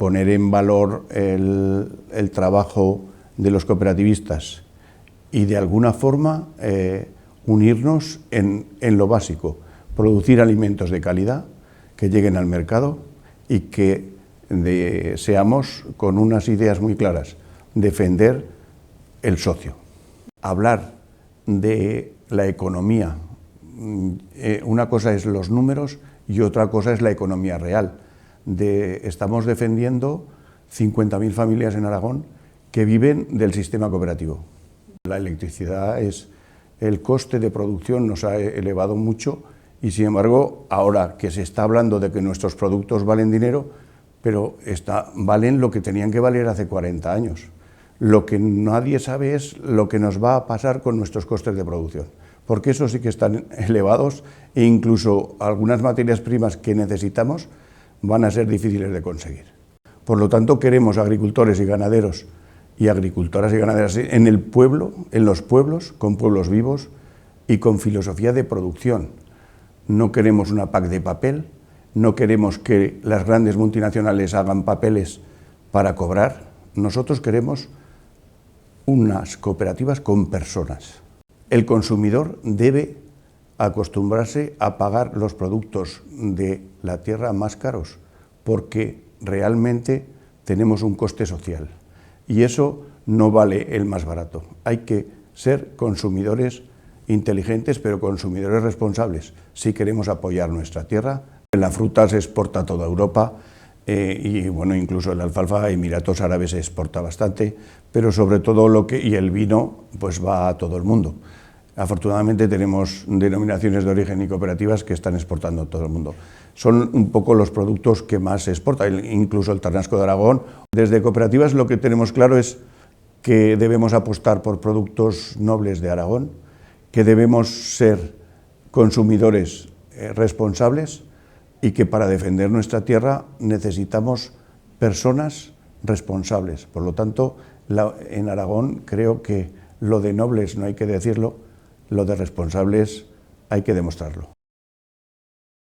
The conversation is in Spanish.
poner en valor el trabajo de los cooperativistas y de alguna forma unirnos en lo básico, producir alimentos de calidad que lleguen al mercado y que seamos con unas ideas muy claras, defender el socio. Hablar de la economía, una cosa es los números y otra cosa es la economía real. Estamos defendiendo 50.000 familias en Aragón que viven del sistema cooperativo. La electricidad el coste de producción nos ha elevado mucho y sin embargo ahora que se está hablando de que nuestros productos valen dinero, pero valen lo que tenían que valer hace 40 años. Lo que nadie sabe es lo que nos va a pasar con nuestros costes de producción, porque esos sí que están elevados e incluso algunas materias primas que necesitamos van a ser difíciles de conseguir. Por lo tanto, queremos agricultores y ganaderos y agricultoras y ganaderas en el pueblo, en los pueblos, con pueblos vivos y con filosofía de producción. No queremos una PAC de papel, no queremos que las grandes multinacionales hagan papeles para cobrar. Nosotros queremos unas cooperativas con personas. El consumidor debe acostumbrarse a pagar los productos de la tierra más caros porque realmente tenemos un coste social y eso no vale el más barato. Hay que ser consumidores inteligentes pero consumidores responsables si queremos apoyar nuestra tierra. La fruta se exporta a toda Europa y bueno, incluso el alfalfa a Emiratos Árabes se exporta bastante, pero sobre todo y el vino pues va a todo el mundo. Afortunadamente tenemos denominaciones de origen y cooperativas que están exportando a todo el mundo. Son un poco los productos que más se exportan, incluso el Ternasco de Aragón. Desde cooperativas lo que tenemos claro es que debemos apostar por productos nobles de Aragón, que debemos ser consumidores responsables y que para defender nuestra tierra necesitamos personas responsables. Por lo tanto, en Aragón creo que lo de nobles no hay que decirlo, lo de responsables hay que demostrarlo.